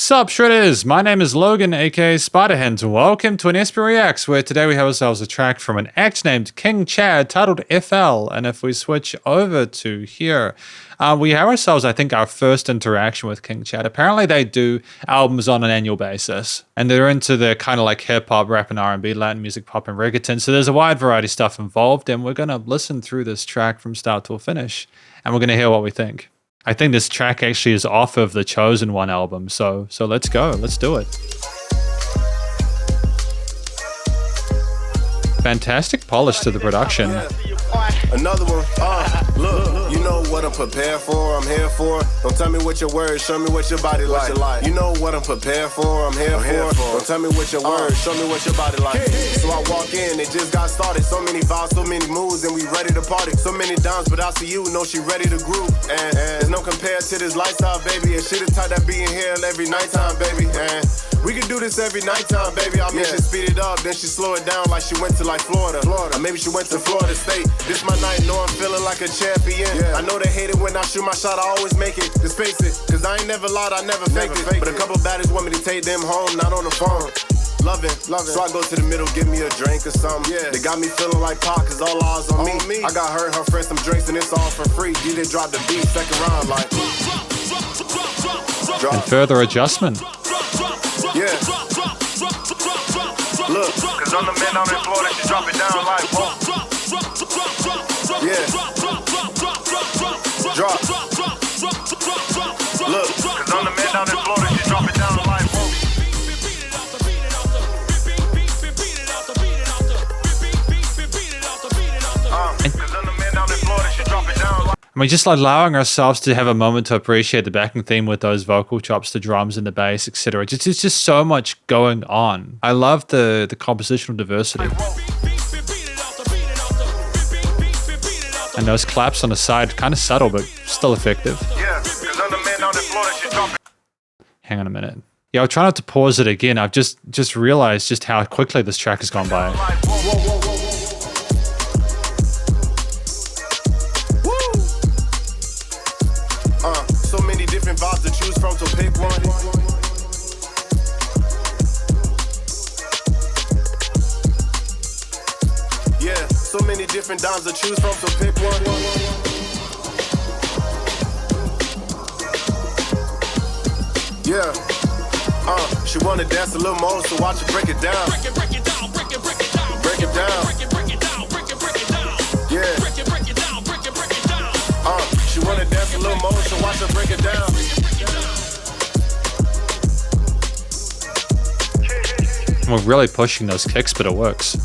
Sup Shredders, my name is Logan aka Spiderhands and welcome to an SP Reacts where today we have ourselves a track from an act named King Chad titled FL, and if we switch over to here, we have ourselves I think our first interaction with King Chad. Apparently they do albums on an annual basis and they're into the kind of like hip hop, rap and R&B, Latin music, pop and reggaeton, so there's a wide variety of stuff involved and we're going to listen through this track from start to finish and we're going to hear what we think. I think this track actually is off of the Chosen One album, so let's go, let's do it. Fantastic polish to the production. Another one, look, you know what I'm prepared for, I'm here for. Don't tell me what your words, show me what your body like. You know what I'm prepared for, I'm here for. Don't tell me what your words, show me what your body like. So I walk in, it just got started. So many vibes, so many moves, and we ready to party. So many dimes, but I see you, know she ready to groove. And there's no compare to this lifestyle, baby. And shit is tight that being here every nighttime, baby. And we can do this every nighttime, baby. I mean, she speed it up, then she slow it down like she went to like Florida. Or maybe she went to Florida State. This my night, know I'm feeling like a champion. I know they hate it when I shoot my shot, I always make it. Just face it, cause I ain't never lied, I never faked it. But a couple baddies want me to take them home, not on the phone. Love it. So I go to the middle, give me a drink or something. They got me feeling like Pac, cause all eyes on me. I got her friends some drinks and it's all for free. DJ drop the beat, second round like drop. And further adjustment. Yeah. Look, cause I'm the man down in Florida, she drop it down like whoa. Yeah. Drop. Look, cause I'm the man down in Florida, she drop it down like whoa. Cause I'm the man down in Florida, she drop it down like. I mean, just like allowing ourselves to have a moment to appreciate the backing theme with those vocal chops, the drums and the bass, etc. It's just so much going on. I love the compositional diversity. And those claps on the side, kind of subtle, but still effective. Hang on a minute. Yeah, I'll try not to pause it again. I've just realized just how quickly this track has gone by. So many different vibes to choose from, so pick one. Yeah, so many different dimes to choose from, so pick one. Yeah, she wanna dance a little more, so watch her break it down. Break it down. Break it down. Yeah. She wanna dance a little more, so watch her break it down. We're really pushing those kicks, but it works.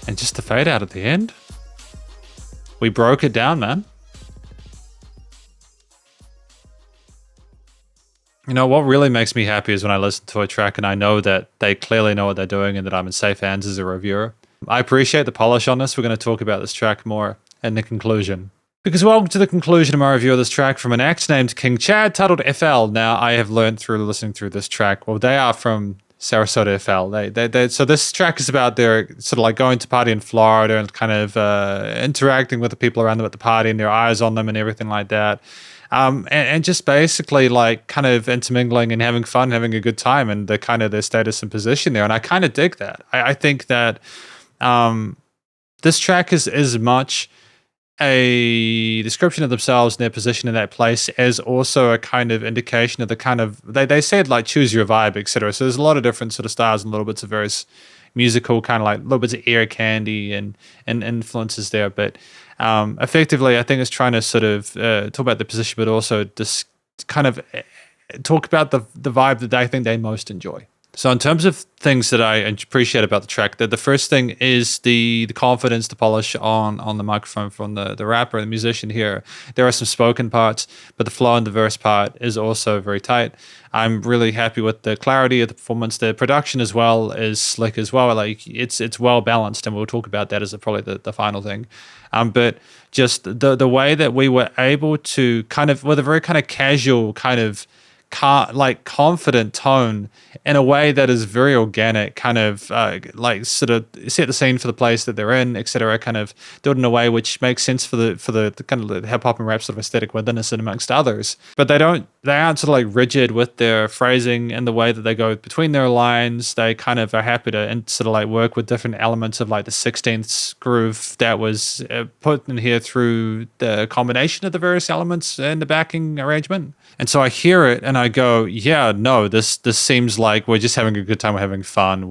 And just the fade out at the end. We broke it down, man. You know, what really makes me happy is when I listen to a track and I know that they clearly know what they're doing and that I'm in safe hands as a reviewer. I appreciate the polish on this. We're going to talk about this track more in the conclusion. Because welcome to the conclusion of my review of this track from an act named King Chad titled FL. Now, I have learned through listening through this track, well, they are from Sarasota FL. So this track is about their sort of like going to party in Florida and kind of interacting with the people around them at the party and their eyes on them and everything like that. And just basically like kind of intermingling and having fun, having a good time and the kind of their status and position there. And I kind of dig that. I think that this track is as much a description of themselves and their position in that place as also a kind of indication of the kind of, they said like choose your vibe, etc. So there's a lot of different sort of styles and little bits of various musical kind of like little bits of Air Candy and influences there. But effectively, I think it's trying to sort of talk about the position, but also just kind of talk about the vibe that they think they most enjoy. So in terms of things that I appreciate about the track, the first thing is the confidence, the polish on the microphone from the rapper, the musician here. There are some spoken parts, but the flow in the verse part is also very tight. I'm really happy with the clarity of the performance. The production as well is slick as well. Like it's well balanced, and we'll talk about that as probably the final thing. But just the way that we were able to kind of, with a very kind of casual kind of confident tone in a way that is very organic, kind of like sort of set the scene for the place that they're in, etc. Kind of do it in a way which makes sense for the kind of hip hop and rap sort of aesthetic within us and amongst others. But they aren't sort of like rigid with their phrasing and the way that they go between their lines. They kind of are happy to sort of like work with different elements of like the 16th groove that was put in here through the combination of the various elements in the backing arrangement. And so I hear it and I go, yeah, no, this seems like we're just having a good time, we're having fun.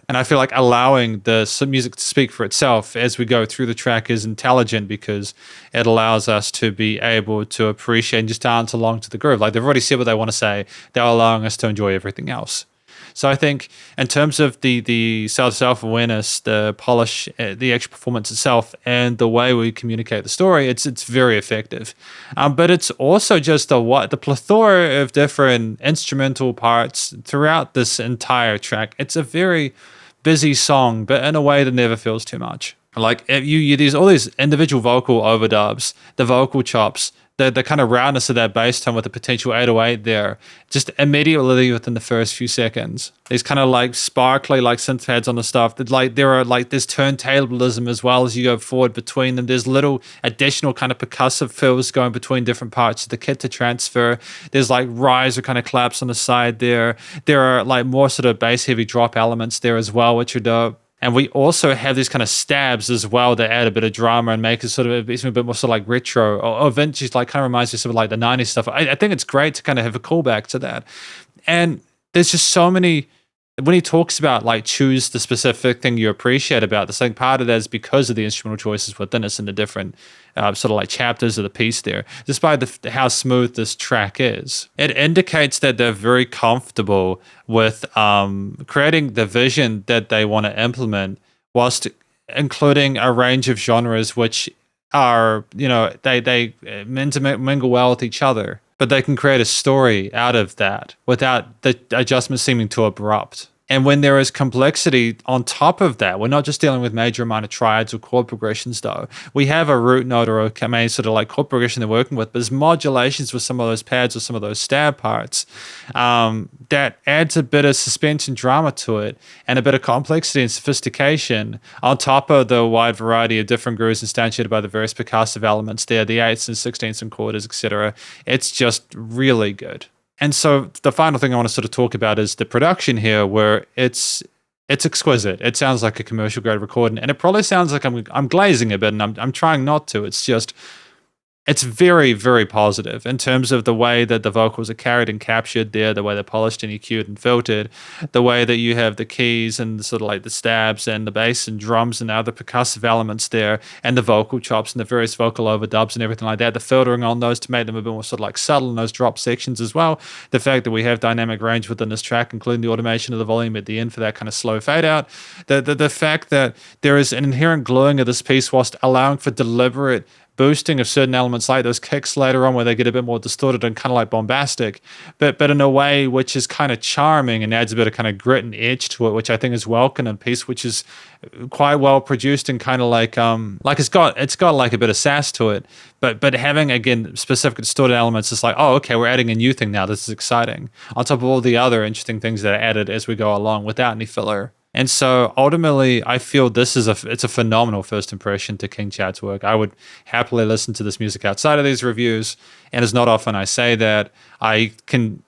And I feel like allowing the music to speak for itself as we go through the track is intelligent because it allows us to be able to appreciate and just dance along to the groove. Like they've already said what they want to say, they're allowing us to enjoy everything else. So I think in terms of the self-awareness, the polish, the actual performance itself, and the way we communicate the story, it's very effective. But it's also just the plethora of different instrumental parts throughout this entire track. It's a very busy song, but in a way that never feels too much. Like there's all these individual vocal overdubs, the vocal chops, the kind of roundness of that bass tone with the potential 808 there, just immediately within the first few seconds. These kind of like sparkly like synth pads on the stuff. That like there are like there's turntablism as well as you go forward between them. There's little additional kind of percussive fills going between different parts of the kit to transfer. There's like rise or kind of claps on the side there. There are like more sort of bass heavy drop elements there as well, which are dope. And we also have these kind of stabs as well that add a bit of drama and make it sort of a bit more sort of like retro or vintage, like kind of reminds me of like the 90s stuff. I think it's great to kind of have a callback to that. And there's just so many, when he talks about like choose the specific thing you appreciate about this, like part of that is because of the instrumental choices within us and the different sort of like chapters of the piece there, despite how smooth this track is. It indicates that they're very comfortable with creating the vision that they want to implement whilst including a range of genres which are, they mingle well with each other. But they can create a story out of that without the adjustment seeming too abrupt. And when there is complexity on top of that, we're not just dealing with major or minor triads or chord progressions, though. We have a root note or a main sort of like chord progression they're working with, but there's modulations with some of those pads or some of those stab parts that adds a bit of suspense and drama to it and a bit of complexity and sophistication on top of the wide variety of different grooves instantiated by the various percussive elements there, the 8ths and 16ths and quarters, etc. It's just really good. And so the final thing I want to sort of talk about is the production here, where it's exquisite. It sounds like a commercial grade recording, and it probably sounds like I'm glazing a bit, and I'm trying not to. It's just it's very, very positive in terms of the way that the vocals are carried and captured there, the way they're polished and EQ'd and filtered, the way that you have the keys and sort of like the stabs and the bass and drums and other percussive elements there, and the vocal chops and the various vocal overdubs and everything like that, the filtering on those to make them a bit more sort of like subtle in those drop sections as well. The fact that we have dynamic range within this track, including the automation of the volume at the end for that kind of slow fade out. The fact that there is an inherent gluing of this piece whilst allowing for deliberate boosting of certain elements like those kicks later on where they get a bit more distorted and kind of like bombastic, but in a way which is kind of charming and adds a bit of kind of grit and edge to it, which I think is welcome in a piece which is quite well produced and kind of like it's got like a bit of sass to it, but having again specific distorted elements, it's like, oh, okay, we're adding a new thing now. This is exciting. On top of all the other interesting things that are added as we go along without any filler. And so ultimately, I feel this is it's a phenomenal first impression to King Chad's work. I would happily listen to this music outside of these reviews, and it's not often I say that. I can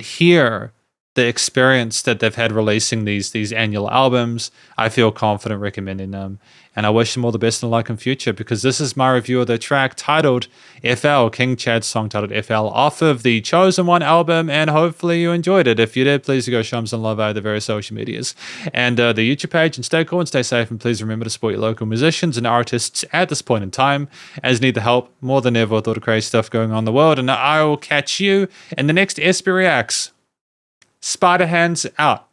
hear the experience that they've had releasing these annual albums. I feel confident recommending them, and I wish them all the best in the luck in future, because this is my review of their track titled FL, King Chad's song titled FL, off of the Chosen One album, and hopefully you enjoyed it. If you did, please go show them some love over the various social medias and the YouTube page, and stay cool and stay safe, and please remember to support your local musicians and artists at this point in time, as need the help more than ever with all the crazy stuff going on in the world. And I will catch you in the next SB Reacts. Spiderhands out.